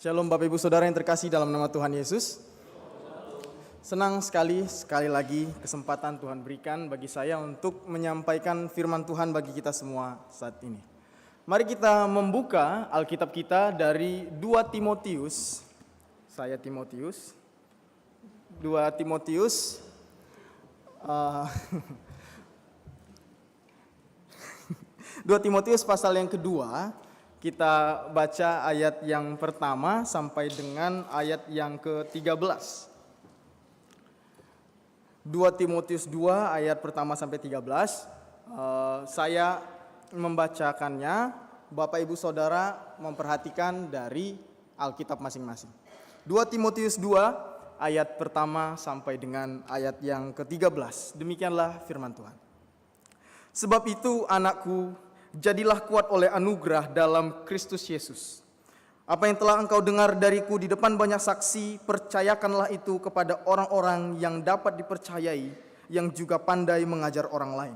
Shalom Bapak Ibu Saudara yang terkasih dalam nama Tuhan Yesus. Senang sekali lagi kesempatan Tuhan berikan bagi saya untuk menyampaikan firman Tuhan bagi kita semua saat ini. Mari kita membuka Alkitab kita dari 2 Timotius. Saya Timotius. 2 Timotius 2 Timotius pasal yang kedua. Kita baca ayat yang pertama sampai dengan ayat yang ke-13. 2 Timotius 2 ayat pertama sampai 13. Saya membacakannya, Bapak Ibu Saudara memperhatikan dari Alkitab masing-masing. 2 Timotius 2 ayat pertama sampai dengan ayat yang ke-13. Demikianlah firman Tuhan. Sebab itu anakku, jadilah kuat oleh anugerah dalam Kristus Yesus. Apa yang telah engkau dengar dariku di depan banyak saksi, percayakanlah itu kepada orang-orang yang dapat dipercayai, yang juga pandai mengajar orang lain.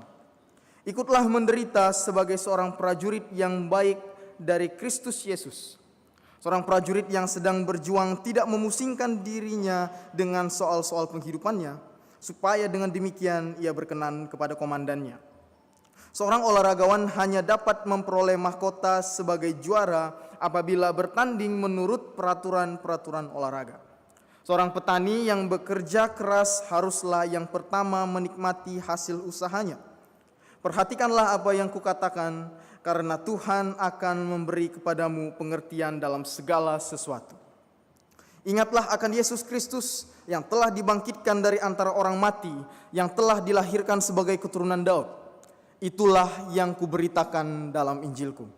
Ikutlah menderita sebagai seorang prajurit yang baik dari Kristus Yesus. Seorang prajurit yang sedang berjuang tidak memusingkan dirinya dengan soal-soal penghidupannya, supaya dengan demikian ia berkenan kepada komandannya. Seorang olahragawan hanya dapat memperoleh mahkota sebagai juara apabila bertanding menurut peraturan-peraturan olahraga. Seorang petani yang bekerja keras haruslah yang pertama menikmati hasil usahanya. Perhatikanlah apa yang kukatakan, karena Tuhan akan memberi kepadamu pengertian dalam segala sesuatu. Ingatlah akan Yesus Kristus yang telah dibangkitkan dari antara orang mati, yang telah dilahirkan sebagai keturunan Daud. Itulah yang kuberitakan dalam Injilku.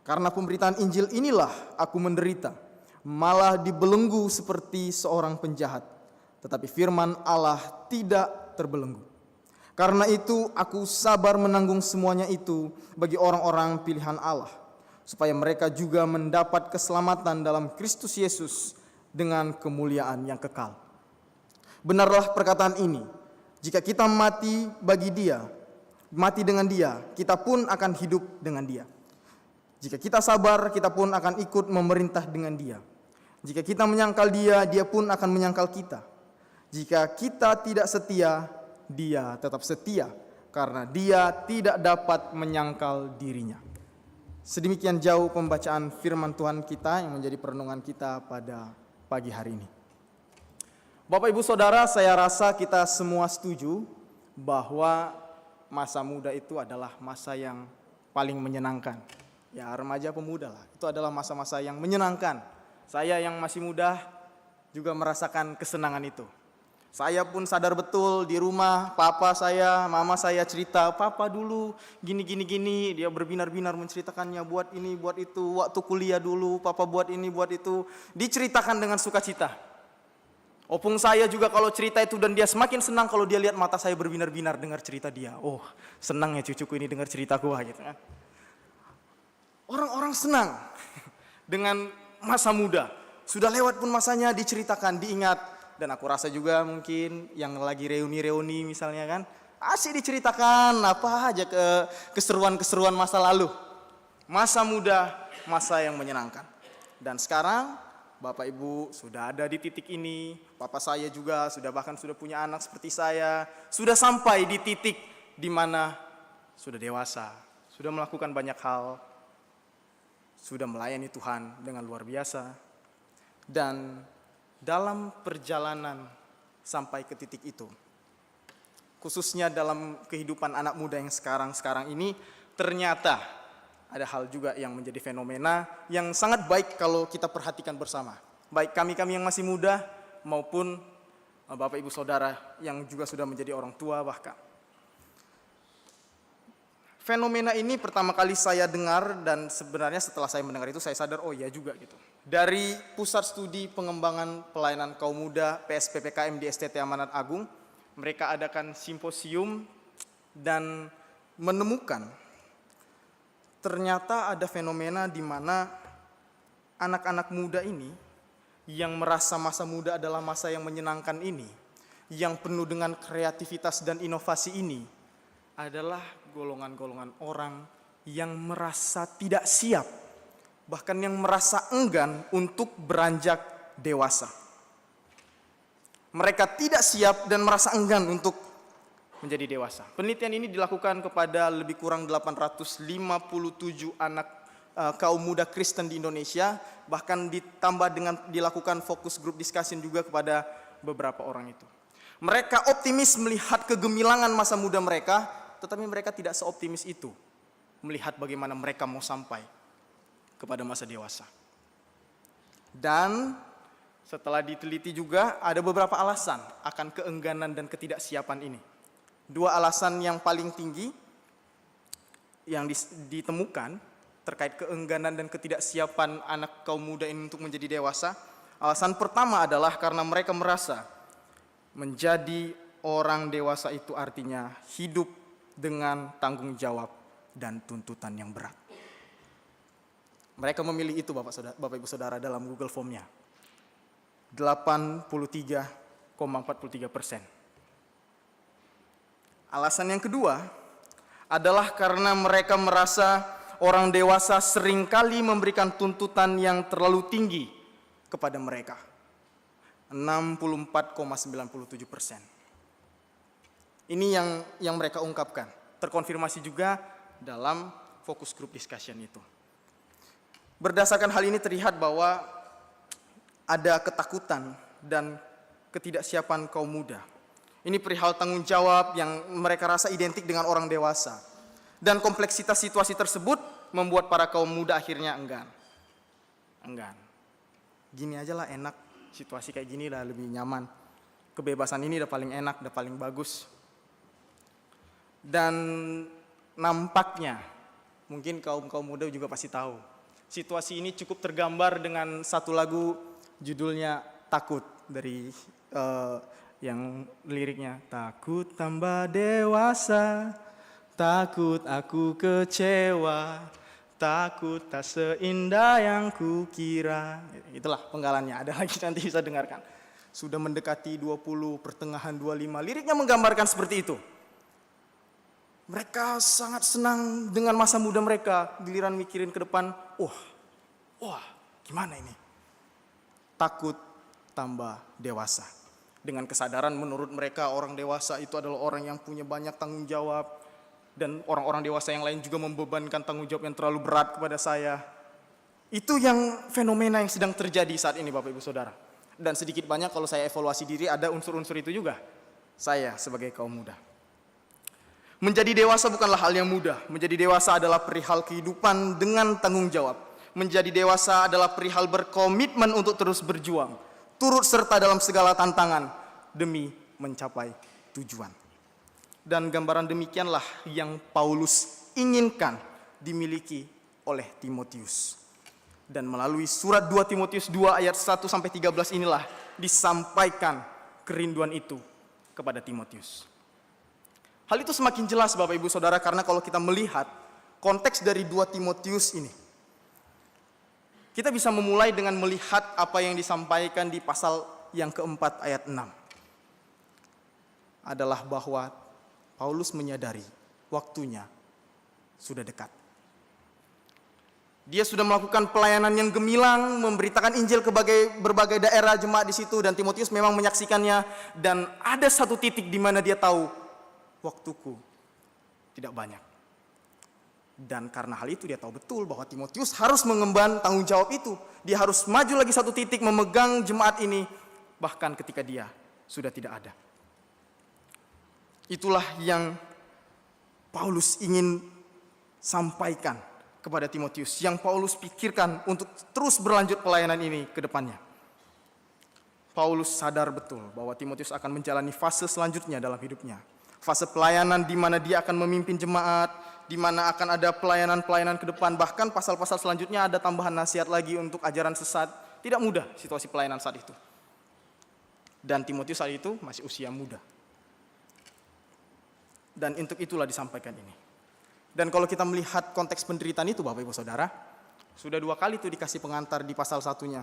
Karena pemberitaan Injil inilah aku menderita, malah dibelenggu seperti seorang penjahat. Tetapi firman Allah tidak terbelenggu. Karena itu aku sabar menanggung semuanya itu bagi orang-orang pilihan Allah, supaya mereka juga mendapat keselamatan dalam Kristus Yesus dengan kemuliaan yang kekal. Benarlah perkataan ini, jika kita mati dengan dia, kita pun akan hidup dengan dia. Jika kita sabar, kita pun akan ikut memerintah dengan dia. Jika kita menyangkal dia, dia pun akan menyangkal kita. Jika kita tidak setia, dia tetap setia, karena dia tidak dapat menyangkal dirinya. Sedemikian jauh pembacaan firman Tuhan kita yang menjadi perenungan kita pada pagi hari ini. Bapak Ibu Saudara, saya rasa kita semua setuju bahwa masa muda itu adalah masa yang paling menyenangkan. Ya, remaja pemuda lah, itu adalah masa-masa yang menyenangkan. Saya yang masih muda juga merasakan kesenangan itu. Saya pun sadar betul di rumah papa saya, mama saya cerita, papa dulu gini. Dia berbinar-binar menceritakannya, buat ini, buat itu. Waktu kuliah dulu, papa buat ini, buat itu. Diceritakan dengan sukacita. Opung saya juga kalau cerita itu, dan dia semakin senang kalau dia lihat mata saya berbinar-binar dengar cerita dia. Oh, senang ya cucuku ini dengar ceritaku gitu kan. Orang-orang senang dengan masa muda. Sudah lewat pun masanya diceritakan, diingat. Dan aku rasa juga mungkin yang lagi reuni misalnya kan, asik diceritakan apa aja keseruan-keseruan masa lalu. Masa muda, masa yang menyenangkan. Dan sekarang Bapak Ibu sudah ada di titik ini, Papa saya juga bahkan sudah punya anak seperti saya, sudah sampai di titik di mana sudah dewasa, sudah melakukan banyak hal, sudah melayani Tuhan dengan luar biasa. Dan dalam perjalanan sampai ke titik itu, khususnya dalam kehidupan anak muda yang sekarang ini, ternyata ada hal juga yang menjadi fenomena yang sangat baik kalau kita perhatikan bersama. Baik kami yang masih muda maupun Bapak Ibu Saudara yang juga sudah menjadi orang tua bahkan. Fenomena ini pertama kali saya dengar, dan sebenarnya setelah saya mendengar itu saya sadar, oh iya juga gitu. Dari Pusat Studi Pengembangan Pelayanan Kaum Muda PSPPKM di STT Amanat Agung, mereka adakan simposium dan menemukan ternyata ada fenomena di mana anak-anak muda ini yang merasa masa muda adalah masa yang menyenangkan ini, yang penuh dengan kreativitas dan inovasi ini, adalah golongan-golongan orang yang merasa tidak siap bahkan yang merasa enggan untuk beranjak dewasa. Mereka tidak siap dan merasa enggan untuk menjadi dewasa. Penelitian ini dilakukan kepada lebih kurang 857 anak kaum muda Kristen di Indonesia, bahkan ditambah dengan dilakukan focus group discussion juga kepada beberapa orang itu. Mereka optimis melihat kegemilangan masa muda mereka, tetapi mereka tidak seoptimis itu melihat bagaimana mereka mau sampai kepada masa dewasa. Dan setelah diteliti juga ada beberapa alasan akan keengganan dan ketidaksiapan ini. Dua alasan yang paling tinggi yang ditemukan terkait keengganan dan ketidaksiapan anak kaum muda ini untuk menjadi dewasa. Alasan pertama adalah karena mereka merasa menjadi orang dewasa itu artinya hidup dengan tanggung jawab dan tuntutan yang berat. Mereka memilih itu Bapak Ibu Saudara dalam Google Form-nya. 83,43%. Alasan yang kedua adalah karena mereka merasa orang dewasa seringkali memberikan tuntutan yang terlalu tinggi kepada mereka. 64,97%. Ini yang mereka ungkapkan. Terkonfirmasi juga dalam focus group discussion itu. Berdasarkan hal ini terlihat bahwa ada ketakutan dan ketidaksiapan kaum muda. Ini perihal tanggung jawab yang mereka rasa identik dengan orang dewasa. Dan kompleksitas situasi tersebut membuat para kaum muda akhirnya enggan. Gini aja lah enak, situasi kayak gini udah lebih nyaman. Kebebasan ini udah paling enak, udah paling bagus. Dan nampaknya, mungkin kaum muda juga pasti tahu, situasi ini cukup tergambar dengan satu lagu judulnya Takut dari yang liriknya takut tambah dewasa, takut aku kecewa, takut tak seindah yang kukira. Itulah penggalannya, ada lagi nanti bisa dengarkan. Sudah mendekati 20, pertengahan 25, liriknya menggambarkan seperti itu. Mereka sangat senang dengan masa muda mereka, giliran mikirin ke depan, wah, gimana ini? Takut tambah dewasa. Dengan kesadaran menurut mereka orang dewasa itu adalah orang yang punya banyak tanggung jawab, dan orang-orang dewasa yang lain juga membebankan tanggung jawab yang terlalu berat kepada saya. Itu yang fenomena yang sedang terjadi saat ini Bapak Ibu Saudara. Dan sedikit banyak kalau saya evaluasi diri ada unsur-unsur itu juga. Saya sebagai kaum muda. Menjadi dewasa bukanlah hal yang mudah. Menjadi dewasa adalah perihal kehidupan dengan tanggung jawab. Menjadi dewasa adalah perihal berkomitmen untuk terus berjuang, turut serta dalam segala tantangan demi mencapai tujuan. Dan gambaran demikianlah yang Paulus inginkan dimiliki oleh Timotius. Dan melalui surat 2 Timotius 2 ayat 1-13 inilah disampaikan kerinduan itu kepada Timotius. Hal itu semakin jelas Bapak Ibu Saudara karena kalau kita melihat konteks dari 2 Timotius ini, kita bisa memulai dengan melihat apa yang disampaikan di pasal yang keempat ayat 6. Adalah bahwa Paulus menyadari waktunya sudah dekat. Dia sudah melakukan pelayanan yang gemilang, memberitakan Injil ke berbagai daerah jemaat di situ, dan Timotius memang menyaksikannya. Dan ada satu titik di mana dia tahu, waktuku tidak banyak. Dan karena hal itu dia tahu betul bahwa Timotius harus mengemban tanggung jawab itu. Dia harus maju lagi satu titik memegang jemaat ini, bahkan ketika dia sudah tidak ada. Itulah yang Paulus ingin sampaikan kepada Timotius, yang Paulus pikirkan untuk terus berlanjut pelayanan ini ke depannya. Paulus sadar betul bahwa Timotius akan menjalani fase selanjutnya dalam hidupnya. Fase pelayanan di mana dia akan memimpin jemaat, di mana akan ada pelayanan-pelayanan ke depan, bahkan pasal-pasal selanjutnya ada tambahan nasihat lagi untuk ajaran sesat. Tidak mudah situasi pelayanan saat itu. Dan Timotius saat itu masih usia muda. Dan untuk itulah disampaikan ini. Dan kalau kita melihat konteks penderitaan itu Bapak Ibu Saudara, sudah 2 kali itu dikasih pengantar di pasal 1-nya.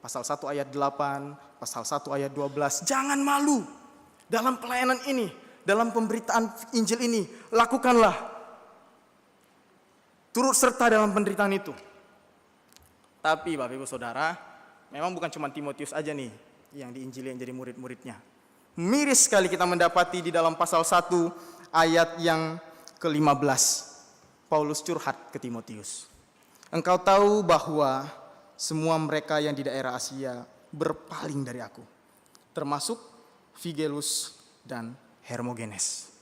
Pasal 1 ayat 8, pasal 1 ayat 12. Jangan malu dalam pelayanan ini, dalam pemberitaan Injil ini, lakukanlah. Turut serta dalam penderitaan itu. Tapi Bapak Ibu Saudara, memang bukan cuma Timotius aja nih yang diinjili yang jadi murid-muridnya. Miris sekali kita mendapati di dalam pasal 1 ayat yang ke-15. Paulus curhat ke Timotius. Engkau tahu bahwa semua mereka yang di daerah Asia berpaling dari aku, termasuk Figelus dan Hermogenes.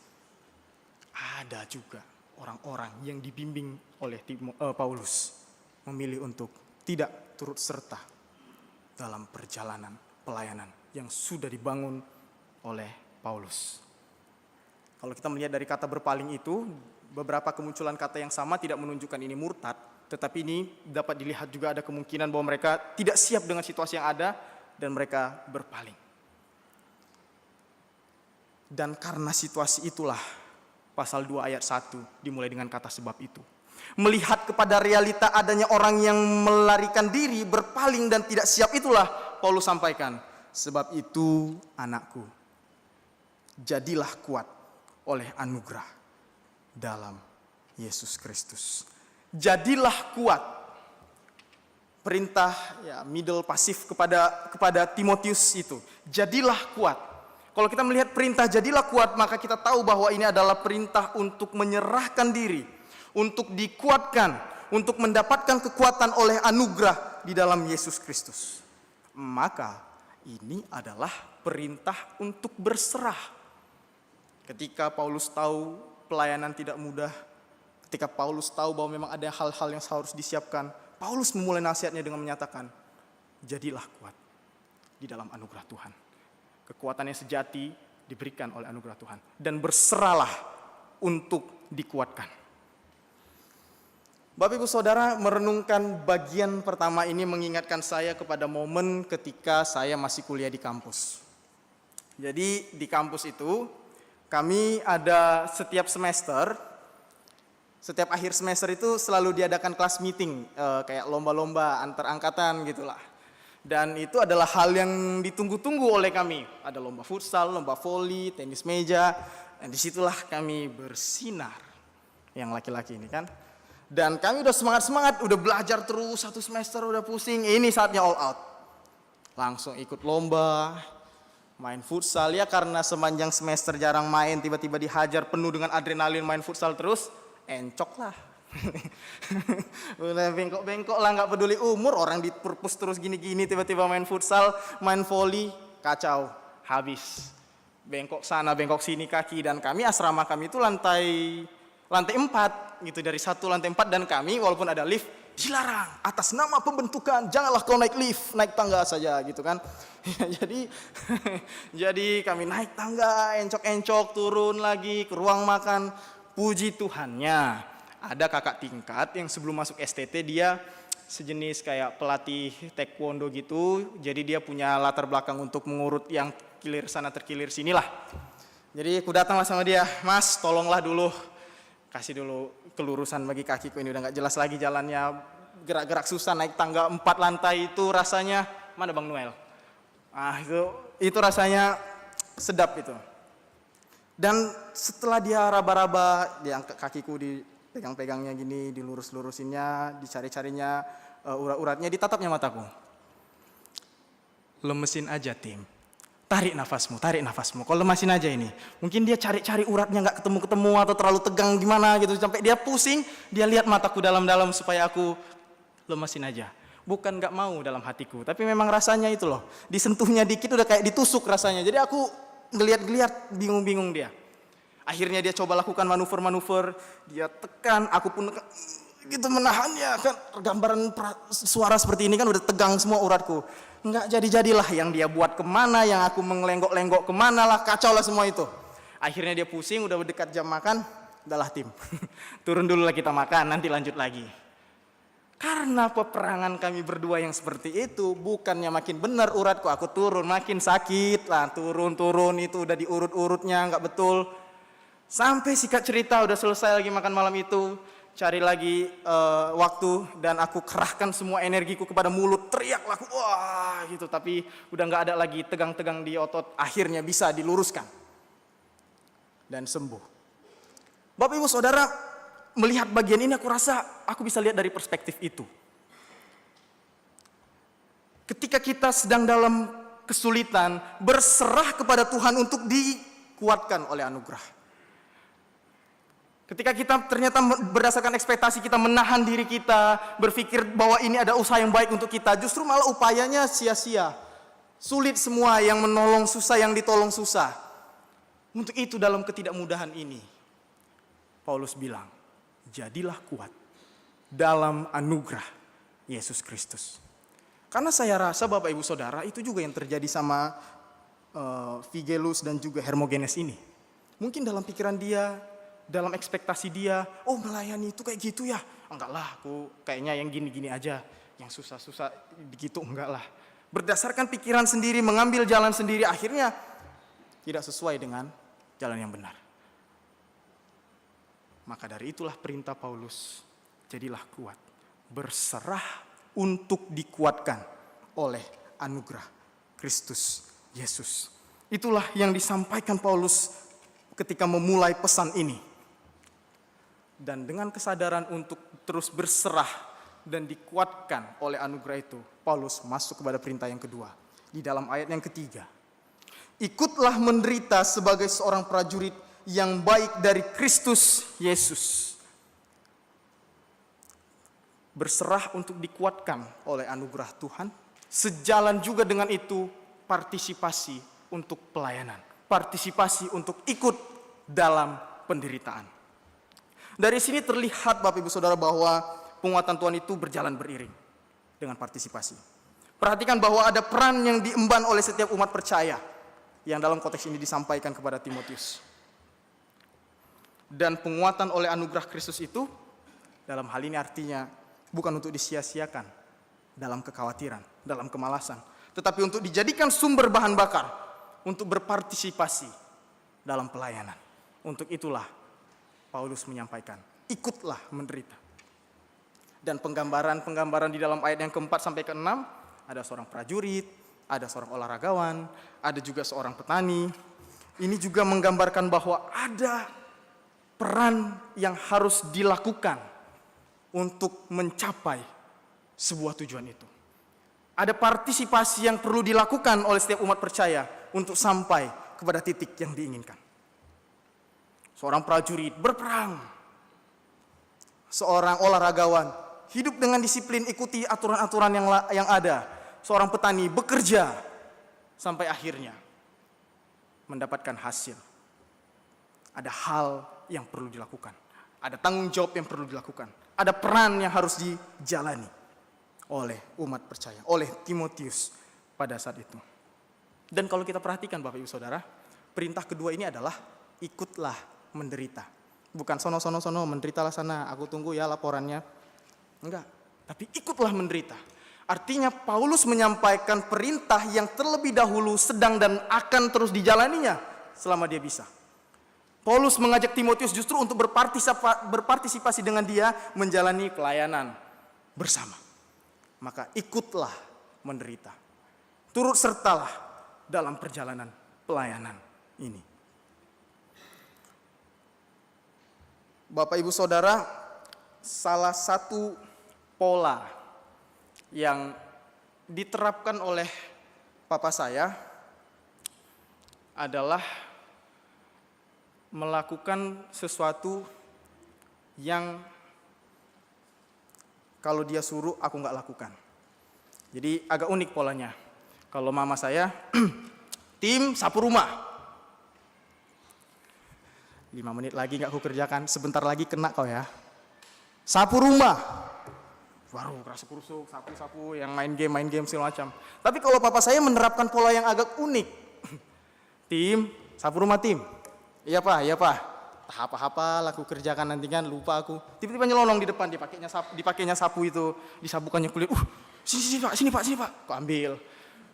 Ada juga orang-orang yang dibimbing oleh Paulus memilih untuk tidak turut serta dalam perjalanan pelayanan yang sudah dibangun oleh Paulus. Kalau kita melihat dari kata berpaling itu, beberapa kemunculan kata yang sama tidak menunjukkan ini murtad, tetapi ini dapat dilihat juga ada kemungkinan bahwa mereka tidak siap dengan situasi yang ada dan mereka berpaling. Dan karena situasi itulah pasal 2 ayat 1 dimulai dengan kata sebab itu. Melihat kepada realita adanya orang yang melarikan diri, berpaling dan tidak siap, itulah Paulus sampaikan, sebab itu anakku, jadilah kuat oleh anugerah dalam Yesus Kristus. Jadilah kuat. Perintah middle pasif kepada Timotius itu. Jadilah kuat. Kalau kita melihat perintah jadilah kuat, maka kita tahu bahwa ini adalah perintah untuk menyerahkan diri, untuk dikuatkan, untuk mendapatkan kekuatan oleh anugerah di dalam Yesus Kristus. Maka ini adalah perintah untuk berserah. Ketika Paulus tahu pelayanan tidak mudah, ketika Paulus tahu bahwa memang ada hal-hal yang harus disiapkan, Paulus memulai nasihatnya dengan menyatakan, jadilah kuat di dalam anugerah Tuhan. Kekuatan yang sejati diberikan oleh anugerah Tuhan. Dan berserahlah untuk dikuatkan. Bapak Ibu Saudara, merenungkan bagian pertama ini mengingatkan saya kepada momen ketika saya masih kuliah di kampus. Jadi di kampus itu kami ada setiap semester, setiap akhir semester itu selalu diadakan kelas meeting, kayak lomba-lomba antar angkatan gitulah. Dan itu adalah hal yang ditunggu-tunggu oleh kami. Ada lomba futsal, lomba voli, tenis meja. Dan disitulah kami bersinar. Yang laki-laki ini kan. Dan kami udah semangat-semangat, udah belajar terus satu semester, udah pusing. Ini saatnya all out. Langsung ikut lomba, main futsal. Ya karena sepanjang semester jarang main, tiba-tiba dihajar penuh dengan adrenalin main futsal terus. Encok lah. Udah bengkok-bengkok lah, nggak peduli umur, orang di purpose terus gini-gini, tiba-tiba main futsal, main voli, kacau, habis. Bengkok sana, bengkok sini kaki. Dan kami, asrama kami itu lantai 4 gitu, dari 1 lantai 4, dan kami walaupun ada lift dilarang atas nama pembentukan, janganlah kau naik lift, naik tangga saja gitu kan. Jadi kami naik tangga, encok-encok, turun lagi ke ruang makan. Puji Tuhannya, ada kakak tingkat yang sebelum masuk STT dia sejenis kayak pelatih taekwondo gitu. Jadi dia punya latar belakang untuk mengurut yang kilir sana terkilir sinilah. Jadi aku datanglah sama dia, Mas tolonglah dulu, kasih dulu kelurusan bagi kakiku, ini udah gak jelas lagi jalannya, gerak-gerak susah, naik tangga 4 lantai itu rasanya, mana Bang Noel? Itu rasanya sedap itu. Dan setelah dia raba-raba, dia angkat kakiku, dipegang-pegangnya gini, dilurus-lurusinnya, dicari-carinya urat-uratnya, ditatapnya mataku. Lemesin aja Tim, tarik nafasmu. Kalau lemasin aja ini. Mungkin dia cari-cari uratnya nggak ketemu-ketemu atau terlalu tegang gimana gitu, sampai dia pusing, dia lihat mataku dalam-dalam supaya aku lemesin aja. Bukan nggak mau dalam hatiku, tapi memang rasanya itu loh, disentuhnya dikit udah kayak ditusuk rasanya. Jadi aku ngeliat-ngeliat, bingung-bingung dia. Akhirnya dia coba lakukan manuver-manuver, dia tekan, aku pun gitu menahannya kan. Gambaran suara seperti ini kan udah tegang semua uratku. Nggak jadi-jadilah, yang dia buat kemana, yang aku mengelenggok-lenggok kemana lah, kacau lah semua itu. Akhirnya dia pusing, udah dekat jam makan, udahlah Tim, turun dulu lah kita makan, nanti lanjut lagi. Karena peperangan kami berdua yang seperti itu, bukannya makin benar uratku, aku turun, makin sakit lah, turun itu udah diurut-urutnya nggak betul. Sampai singkat cerita udah selesai lagi makan malam itu, cari lagi waktu, dan aku kerahkan semua energiku kepada mulut, teriaklah aku, wah gitu, tapi udah nggak ada lagi tegang-tegang di otot, akhirnya bisa diluruskan dan sembuh. Bapak Ibu Saudara, melihat bagian ini aku rasa aku bisa lihat dari perspektif itu. Ketika kita sedang dalam kesulitan, berserah kepada Tuhan untuk dikuatkan oleh anugerah. Ketika kita ternyata berdasarkan ekspektasi kita menahan diri kita, berpikir bahwa ini ada usaha yang baik untuk kita, justru malah upayanya sia-sia. Sulit semua, yang menolong susah, yang ditolong susah. Untuk itu dalam ketidakmudahan ini, Paulus bilang, jadilah kuat dalam anugerah Yesus Kristus. Karena saya rasa Bapak Ibu Saudara itu juga yang terjadi sama Figelus dan juga Hermogenes ini. Mungkin dalam pikiran dia, dalam ekspektasi dia, oh melayani itu kayak gitu ya. Enggak lah, aku kayaknya yang gini-gini aja. Yang susah-susah gitu, enggak lah. Berdasarkan pikiran sendiri, mengambil jalan sendiri, akhirnya tidak sesuai dengan jalan yang benar. Maka dari itulah perintah Paulus, jadilah kuat, berserah untuk dikuatkan oleh anugerah Kristus Yesus. Itulah yang disampaikan Paulus ketika memulai pesan ini. Dan dengan kesadaran untuk terus berserah dan dikuatkan oleh anugerah itu, Paulus masuk kepada perintah yang kedua. Di dalam ayat yang ketiga, ikutlah menderita sebagai seorang prajurit yang baik dari Kristus Yesus. Berserah untuk dikuatkan oleh anugerah Tuhan. Sejalan juga dengan itu partisipasi untuk pelayanan. Partisipasi untuk ikut dalam penderitaan. Dari sini terlihat Bapak Ibu Saudara bahwa penguatan Tuhan itu berjalan beriring dengan partisipasi. Perhatikan bahwa ada peran yang diemban oleh setiap umat percaya yang dalam konteks ini disampaikan kepada Timotius. Dan penguatan oleh anugerah Kristus itu dalam hal ini artinya bukan untuk disia-siakan dalam kekhawatiran, dalam kemalasan, tetapi untuk dijadikan sumber bahan bakar untuk berpartisipasi dalam pelayanan. Untuk itulah Paulus menyampaikan, ikutlah menderita. Dan penggambaran di dalam ayat yang keempat sampai keenam, ada seorang prajurit, ada seorang olahragawan, ada juga seorang petani. Ini juga menggambarkan bahwa ada peran yang harus dilakukan untuk mencapai sebuah tujuan itu. Ada partisipasi yang perlu dilakukan oleh setiap umat percaya untuk sampai kepada titik yang diinginkan. Seorang prajurit berperang, seorang olahragawan hidup dengan disiplin, ikuti aturan-aturan yang ada. Seorang petani bekerja sampai akhirnya mendapatkan hasil. Ada hal yang perlu dilakukan, ada tanggung jawab yang perlu dilakukan, ada peran yang harus dijalani oleh umat percaya, oleh Timotius pada saat itu. Dan kalau kita perhatikan Bapak Ibu Saudara, perintah kedua ini adalah ikutlah menderita. Bukan sono menderitalah sana, aku tunggu ya laporannya. Enggak, tapi ikutlah menderita. Artinya Paulus menyampaikan perintah yang terlebih dahulu sedang dan akan terus dijalaninya selama dia bisa. Paulus mengajak Timotius justru untuk berpartisipasi dengan dia menjalani pelayanan bersama. Maka ikutlah menderita. Turut sertalah dalam perjalanan pelayanan ini. Bapak Ibu Saudara, salah satu pola yang diterapkan oleh papa saya adalah melakukan sesuatu yang kalau dia suruh aku nggak lakukan. Jadi agak unik polanya. Kalau mama saya, tim sapu rumah. 5 menit lagi nggak aku kerjakan, sebentar lagi kena kau ya. Sapu rumah. Baru kerasa-kerusuk, sapu-sapu, yang main game segala macam. Tapi kalau papa saya menerapkan pola yang agak unik. Tim, sapu rumah tim. Iya pak. Apa-apa aku kerjakan nanti kan, lupa aku. Tiba-tiba nyelonong di depan, dipakainya sapu itu, disabukannya kulit. Sini pak. Kau ambil.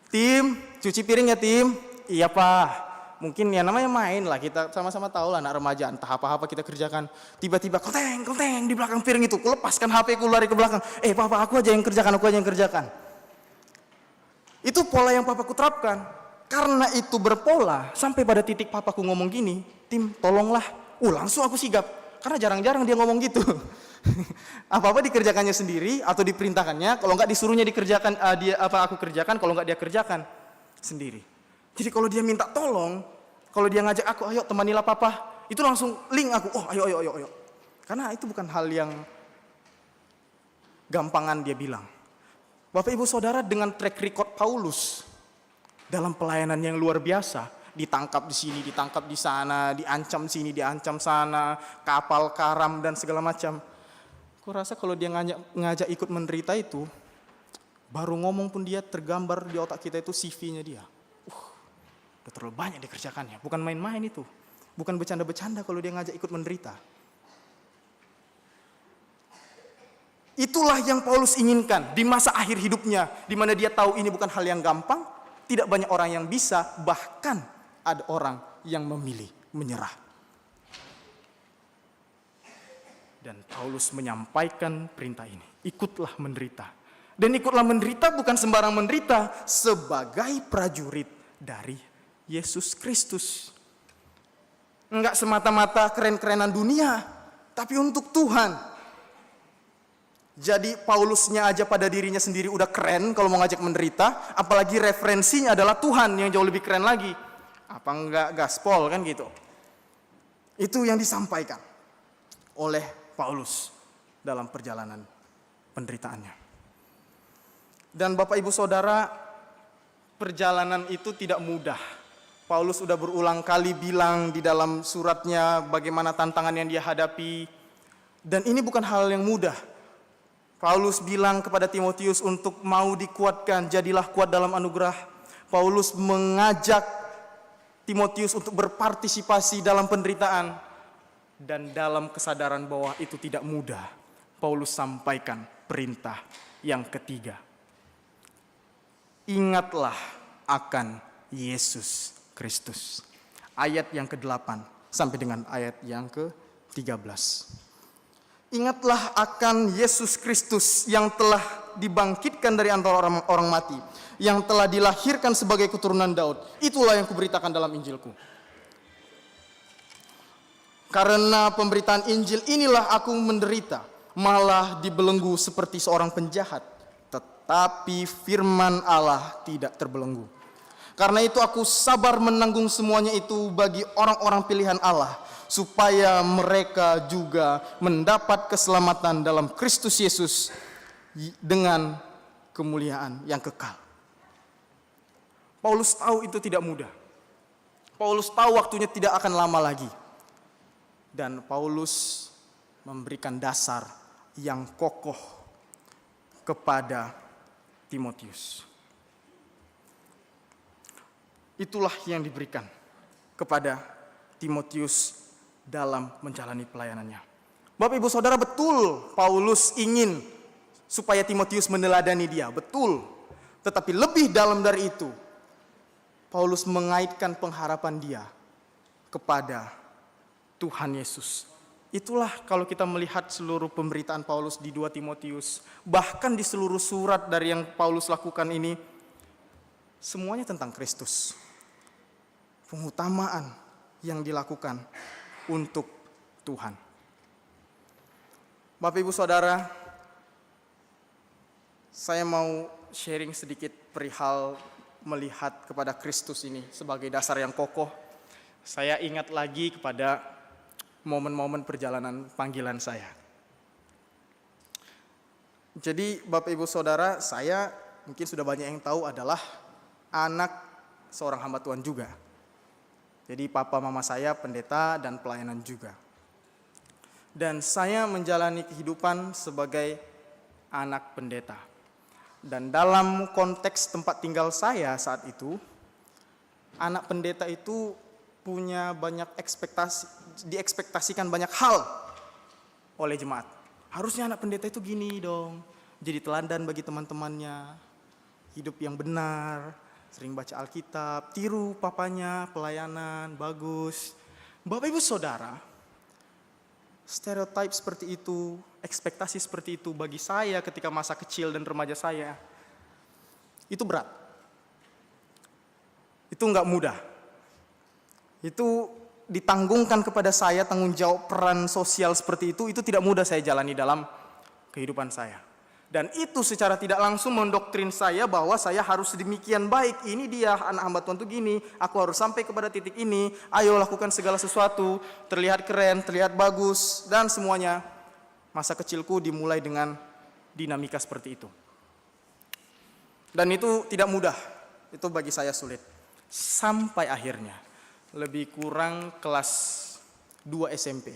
Tim, cuci piring ya tim. Iya pak. Mungkin ya namanya main lah, kita sama-sama tahu lah anak remaja, entah apa-apa kita kerjakan. Tiba-tiba konteng di belakang piring itu, ku lepaskan HP ku lari ke belakang. Papa aku aja yang kerjakan. Itu pola yang papaku terapkan. Karena itu berpola, sampai pada titik papaku ngomong gini, tim tolonglah. Langsung aku sigap, karena jarang-jarang dia ngomong gitu. Apa-apa dikerjakannya sendiri atau diperintahkannya, kalau enggak disuruhnya dikerjakan aku kerjakan, kalau enggak dia kerjakan sendiri. Jadi kalau dia minta tolong, kalau dia ngajak aku, ayo temanilah papa, itu langsung link aku, oh ayo. Karena itu bukan hal yang gampangan dia bilang. Bapak Ibu Saudara, dengan track record Paulus dalam pelayanan yang luar biasa, ditangkap di sini, ditangkap di sana, diancam sini, diancam sana, kapal karam dan segala macam. Aku rasa kalau dia ngajak ikut menderita itu, baru ngomong pun dia tergambar di otak kita itu CV-nya dia. Udah terlalu banyak dikerjakannya, bukan main-main itu. Bukan bercanda-bercanda kalau dia ngajak ikut menderita. Itulah yang Paulus inginkan di masa akhir hidupnya, di mana dia tahu ini bukan hal yang gampang, tidak banyak orang yang bisa, bahkan ada orang yang memilih menyerah. Dan Paulus menyampaikan perintah ini, ikutlah menderita. Dan ikutlah menderita bukan sembarang menderita, sebagai prajurit dari Yesus Kristus. Enggak semata-mata keren-kerenan dunia, tapi untuk Tuhan. Jadi Paulusnya aja pada dirinya sendiri udah keren kalau mau ngajak menderita, apalagi referensinya adalah Tuhan yang jauh lebih keren lagi. Apa enggak gaspol kan gitu. Itu yang disampaikan oleh Paulus dalam perjalanan penderitaannya. Dan Bapak Ibu Saudara, perjalanan itu tidak mudah. Paulus sudah berulang kali bilang di dalam suratnya bagaimana tantangan yang dia hadapi. Dan ini bukan hal yang mudah. Paulus bilang kepada Timotius untuk mau dikuatkan, jadilah kuat dalam anugerah. Paulus mengajak Timotius untuk berpartisipasi dalam penderitaan. Dan dalam kesadaran bahwa itu tidak mudah, Paulus sampaikan perintah yang ketiga. Ingatlah akan Yesus Kristus. Ayat yang ke-8 sampai dengan ayat yang ke-13. Ingatlah akan Yesus Kristus yang telah dibangkitkan dari antara orang mati, yang telah dilahirkan sebagai keturunan Daud. Itulah yang kuberitakan dalam Injilku. Karena pemberitaan Injil inilah aku menderita, malah dibelenggu seperti seorang penjahat. Tetapi firman Allah tidak terbelenggu. Karena itu aku sabar menanggung semuanya itu bagi orang-orang pilihan Allah, supaya mereka juga mendapat keselamatan dalam Kristus Yesus dengan kemuliaan yang kekal. Paulus tahu itu tidak mudah. Paulus tahu waktunya tidak akan lama lagi. Dan Paulus memberikan dasar yang kokoh kepada Timotius. Itulah yang diberikan kepada Timotius dalam menjalani pelayanannya. Bapak Ibu Saudara, betul Paulus ingin supaya Timotius meneladani dia, betul. Tetapi lebih dalam dari itu, Paulus mengaitkan pengharapan dia kepada Tuhan Yesus. Itulah kalau kita melihat seluruh pemberitaan Paulus di 2 Timotius, bahkan di seluruh surat dari yang Paulus lakukan ini, semuanya tentang Kristus. Pengutamaan yang dilakukan untuk Tuhan. Bapak Ibu Saudara, saya mau sharing sedikit perihal melihat kepada Kristus ini sebagai dasar yang kokoh. Saya ingat lagi kepada momen-momen perjalanan panggilan saya. Jadi Bapak Ibu Saudara, saya mungkin sudah banyak yang tahu adalah anak seorang hamba Tuhan juga. Jadi papa mama saya pendeta dan pelayanan juga. Dan saya menjalani kehidupan sebagai anak pendeta. Dan dalam konteks tempat tinggal saya saat itu, anak pendeta itu punya banyak diekspektasikan banyak hal oleh jemaat. Harusnya anak pendeta itu gini dong, jadi teladan bagi teman-temannya, hidup yang benar, sering baca Alkitab, tiru papanya, pelayanan, bagus. Bapak Ibu Saudara, stereotip seperti itu, ekspektasi seperti itu bagi saya ketika masa kecil dan remaja saya, itu berat. Itu enggak mudah. Itu ditanggungkan kepada saya tanggung jawab peran sosial seperti itu tidak mudah saya jalani dalam kehidupan saya. Dan itu secara tidak langsung mendoktrin saya bahwa saya harus demikian baik. Ini dia anak hamba Tuhan tuh gini, aku harus sampai kepada titik ini, ayo lakukan segala sesuatu, terlihat keren, terlihat bagus, dan semuanya. Masa kecilku dimulai dengan dinamika seperti itu. Dan itu tidak mudah, itu bagi saya sulit. Sampai akhirnya, lebih kurang kelas 2 SMP.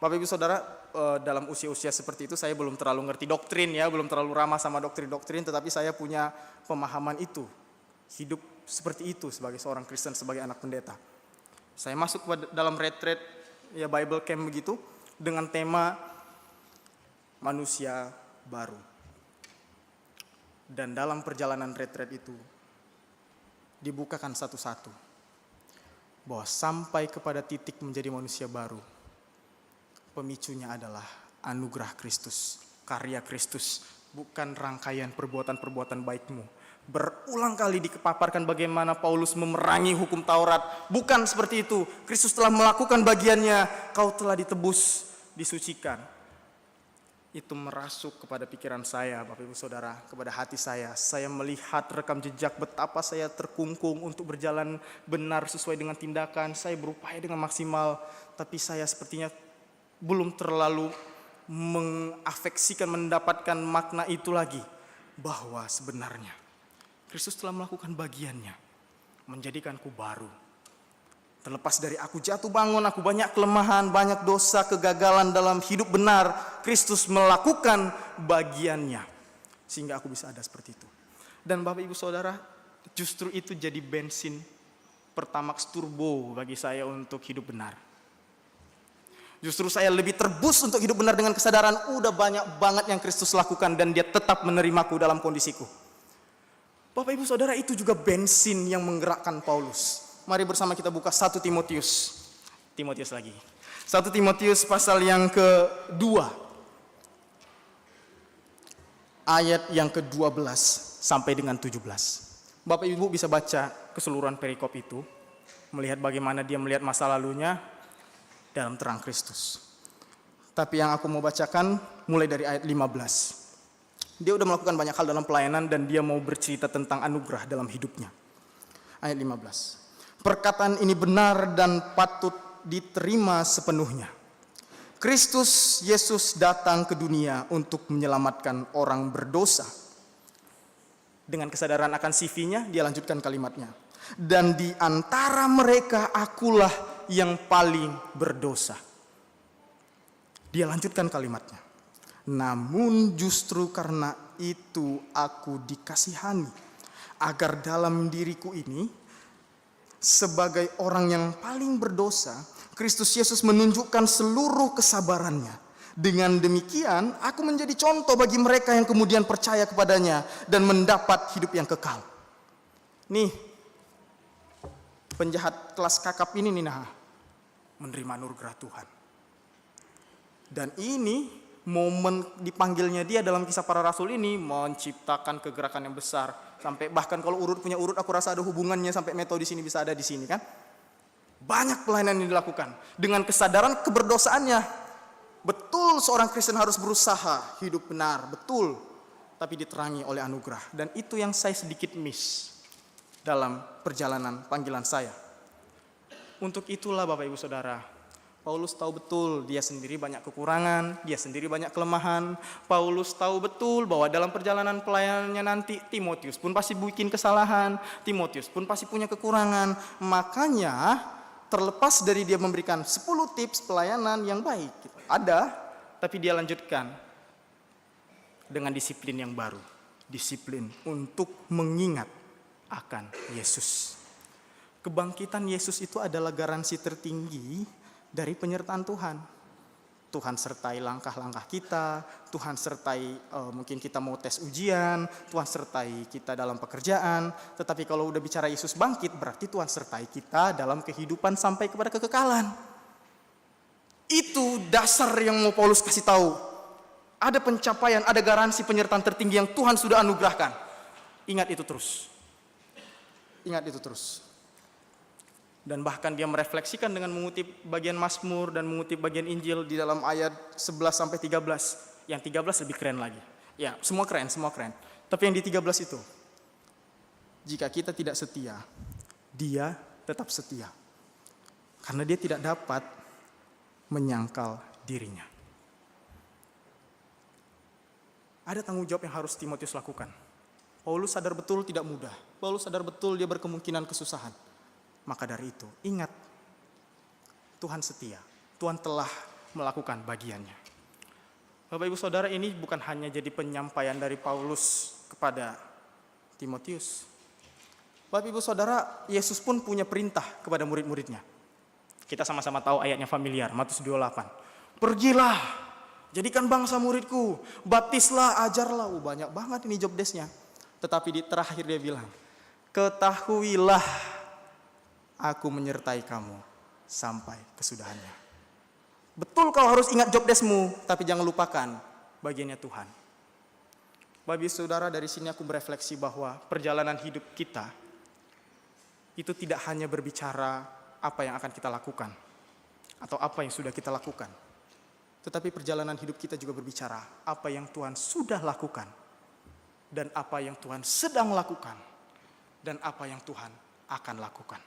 Bapak Ibu Saudara, dalam usia-usia seperti itu saya belum terlalu ngerti doktrin ya, belum terlalu ramah sama doktrin-doktrin, tetapi saya punya pemahaman itu. Hidup seperti itu sebagai seorang Kristen, sebagai anak pendeta. Saya masuk dalam retreat ya Bible Camp begitu dengan tema manusia baru. Dan dalam perjalanan retreat itu dibukakan satu-satu bahwa sampai kepada titik menjadi manusia baru, pemicunya adalah anugerah Kristus, karya Kristus, bukan rangkaian perbuatan-perbuatan baikmu. Berulang kali dikepaparkan bagaimana Paulus memerangi hukum Taurat. Bukan seperti itu. Kristus telah melakukan bagiannya. Kau telah ditebus, disucikan. Itu merasuk kepada pikiran saya, Bapak Ibu Saudara, kepada hati saya. Saya melihat rekam jejak betapa saya terkungkung untuk berjalan benar sesuai dengan tindakan. Saya berupaya dengan maksimal, tapi saya sepertinya belum terlalu mengafeksikan, mendapatkan makna itu lagi. Bahwa sebenarnya Kristus telah melakukan bagiannya, menjadikanku baru. Terlepas dari aku jatuh bangun, aku banyak kelemahan, banyak dosa, kegagalan dalam hidup benar, Kristus melakukan bagiannya. Sehingga aku bisa ada seperti itu. Dan Bapak Ibu Saudara, justru itu jadi bensin Pertamax turbo bagi saya untuk hidup benar. Justru saya lebih terbus untuk hidup benar dengan kesadaran udah banyak banget yang Kristus lakukan dan dia tetap menerimaku dalam kondisiku. Bapak Ibu Saudara, itu juga bensin yang menggerakkan Paulus. Mari bersama kita buka 1 Timotius. Timotius lagi. 1 Timotius pasal yang kedua. Ayat yang ke-12 sampai dengan 17. Bapak Ibu bisa baca keseluruhan perikop itu. Melihat bagaimana dia melihat masa lalunya dalam terang Kristus. Tapi yang aku mau bacakan mulai dari ayat 15. Dia udah melakukan banyak hal dalam pelayanan dan dia mau bercerita tentang anugerah dalam hidupnya. Ayat 15. Perkataan ini benar dan patut diterima sepenuhnya. Kristus Yesus datang ke dunia untuk menyelamatkan orang berdosa. Dengan kesadaran akan CV-nya, dia lanjutkan kalimatnya. Dan di antara mereka akulah yang paling berdosa. Dia lanjutkan kalimatnya. Namun justru karena itu aku dikasihani, agar dalam diriku ini, sebagai orang yang paling berdosa, Kristus Yesus menunjukkan seluruh kesabarannya. Dengan demikian, aku menjadi contoh bagi mereka yang kemudian percaya kepadanya dan mendapat hidup yang kekal. Nih, penjahat kelas kakap ini nih, menerima anugerah Tuhan. Dan ini momen dipanggilnya dia dalam Kisah Para Rasul ini menciptakan kegerakan yang besar. Sampai bahkan kalau punya urut aku rasa ada hubungannya sampai metode di sini bisa ada di sini kan. Banyak pelayanan yang dilakukan dengan kesadaran keberdosaannya. Betul seorang Kristen harus berusaha hidup benar, betul. Tapi diterangi oleh anugerah. Dan itu yang saya sedikit miss dalam perjalanan panggilan saya. Untuk itulah Bapak Ibu Saudara, Paulus tahu betul dia sendiri banyak kekurangan, dia sendiri banyak kelemahan. Paulus tahu betul bahwa dalam perjalanan pelayanannya nanti Timotius pun pasti bikin kesalahan, Timotius pun pasti punya kekurangan. Makanya terlepas dari dia memberikan 10 tips pelayanan yang baik, ada, tapi dia lanjutkan dengan disiplin yang baru. Disiplin untuk mengingat akan Yesus. Kebangkitan Yesus itu adalah garansi tertinggi dari penyertaan Tuhan. Tuhan sertai langkah-langkah kita, Tuhan sertai mungkin kita mau tes ujian, Tuhan sertai kita dalam pekerjaan. Tetapi kalau udah bicara Yesus bangkit, berarti Tuhan sertai kita dalam kehidupan sampai kepada kekekalan. Itu dasar yang mau Paulus kasih tahu. Ada pencapaian, ada garansi penyertaan tertinggi yang Tuhan sudah anugerahkan. Ingat itu terus. Ingat itu terus. Dan bahkan dia merefleksikan dengan mengutip bagian Mazmur dan mengutip bagian Injil di dalam ayat 11 sampai 13. Yang 13 lebih keren lagi. Ya, semua keren. Tapi yang di 13 itu, jika kita tidak setia, dia tetap setia. Karena dia tidak dapat menyangkal dirinya. Ada tanggung jawab yang harus Timotius lakukan. Paulus sadar betul tidak mudah. Paulus sadar betul dia berkemungkinan kesusahan. Maka dari itu, ingat, Tuhan setia. Tuhan telah melakukan bagiannya. Bapak Ibu Saudara, ini bukan hanya jadi penyampaian dari Paulus kepada Timotius. Bapak Ibu Saudara, Yesus pun punya perintah kepada murid-muridnya. Kita sama-sama tahu ayatnya familiar, Matius 28. Pergilah, jadikan bangsa muridku, baptislah, ajarlah. Banyak banget ini job desk-nya. Tetapi di terakhir dia bilang, ketahuilah, aku menyertai kamu sampai kesudahannya. Betul kau harus ingat job desk-mu, tapi jangan lupakan bagiannya Tuhan. Bapak Ibu Saudara, dari sini aku berefleksi bahwa perjalanan hidup kita itu tidak hanya berbicara apa yang akan kita lakukan atau apa yang sudah kita lakukan. Tetapi perjalanan hidup kita juga berbicara apa yang Tuhan sudah lakukan dan apa yang Tuhan sedang lakukan dan apa yang Tuhan akan lakukan.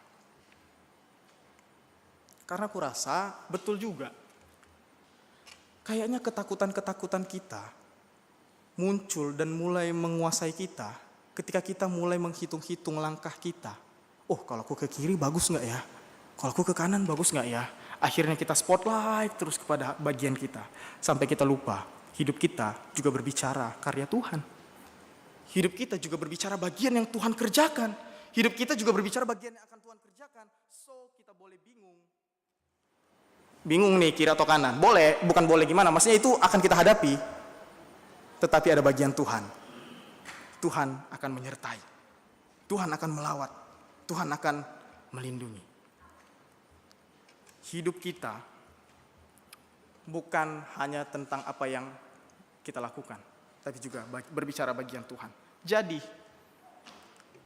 Karena aku rasa betul juga, kayaknya ketakutan-ketakutan kita muncul dan mulai menguasai kita ketika kita mulai menghitung-hitung langkah kita. Oh, kalau aku ke kiri bagus gak ya? Kalau aku ke kanan bagus gak ya? Akhirnya kita spotlight terus kepada bagian kita. Sampai kita lupa, hidup kita juga berbicara karya Tuhan. Hidup kita juga berbicara bagian yang Tuhan kerjakan. Hidup kita juga berbicara bagian yang akan Tuhan kerjakan. So, kita boleh bingung. Bingung nih kiri atau kanan. Boleh, bukan boleh gimana. Maksudnya itu akan kita hadapi. Tetapi ada bagian Tuhan. Tuhan akan menyertai. Tuhan akan melawat. Tuhan akan melindungi. Hidup kita bukan hanya tentang apa yang kita lakukan, tapi juga berbicara bagian Tuhan. Jadi,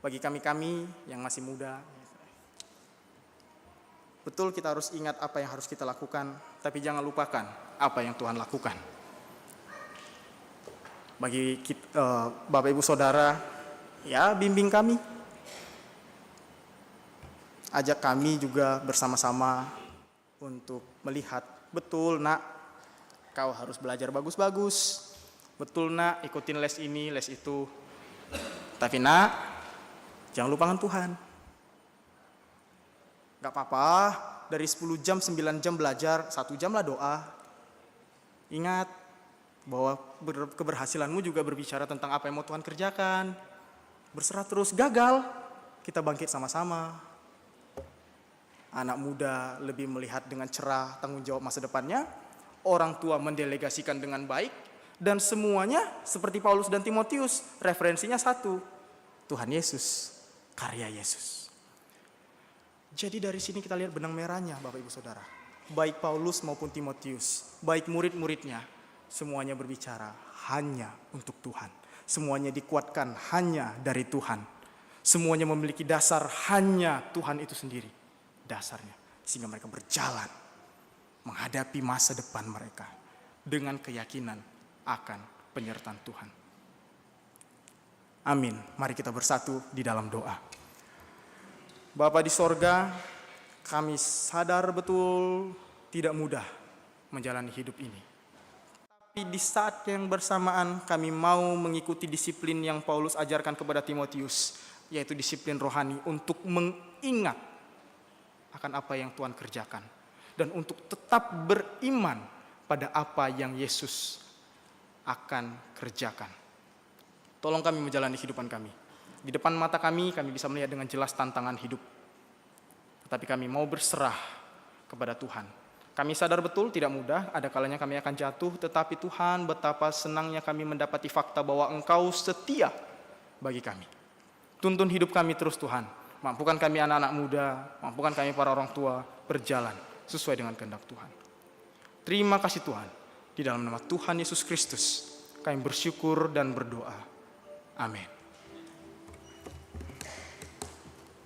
bagi kami-kami yang masih muda, betul kita harus ingat apa yang harus kita lakukan, tapi jangan lupakan apa yang Tuhan lakukan. Bagi kita, Bapak Ibu Saudara, ya bimbing kami. Ajak kami juga bersama-sama untuk melihat, betul nak, kau harus belajar bagus-bagus. Betul nak, ikutin les ini, les itu. Tapi nak, jangan lupakan Tuhan. Gak apa-apa, dari 10 jam, 9 jam belajar, 1 jam lah doa. Ingat bahwa keberhasilanmu juga berbicara tentang apa yang mau Tuhan kerjakan. Berserah terus, gagal, kita bangkit sama-sama. Anak muda lebih melihat dengan cerah tanggung jawab masa depannya. Orang tua mendelegasikan dengan baik. Dan semuanya seperti Paulus dan Timotius, referensinya satu. Tuhan Yesus, karya Yesus. Jadi dari sini kita lihat benang merahnya Bapak Ibu Saudara. Baik Paulus maupun Timotius, baik murid-muridnya, semuanya berbicara hanya untuk Tuhan. Semuanya dikuatkan hanya dari Tuhan. Semuanya memiliki dasar hanya Tuhan itu sendiri. Dasarnya, sehingga mereka berjalan menghadapi masa depan mereka dengan keyakinan akan penyertaan Tuhan. Amin. Mari kita bersatu di dalam doa. Bapa di sorga, kami sadar betul tidak mudah menjalani hidup ini. Tapi di saat yang bersamaan kami mau mengikuti disiplin yang Paulus ajarkan kepada Timotius, yaitu disiplin rohani untuk mengingat akan apa yang Tuhan kerjakan. Dan untuk tetap beriman pada apa yang Yesus akan kerjakan. Tolong kami menjalani kehidupan kami. Di depan mata kami bisa melihat dengan jelas tantangan hidup. Tetapi kami mau berserah kepada Tuhan. Kami sadar betul tidak mudah, ada kalanya kami akan jatuh. Tetapi Tuhan, betapa senangnya kami mendapati fakta bahwa Engkau setia bagi kami. Tuntun hidup kami terus Tuhan. Mampukan kami anak-anak muda, mampukan kami para orang tua berjalan sesuai dengan kehendak Tuhan. Terima kasih Tuhan. Di dalam nama Tuhan Yesus Kristus, kami bersyukur dan berdoa. Amin.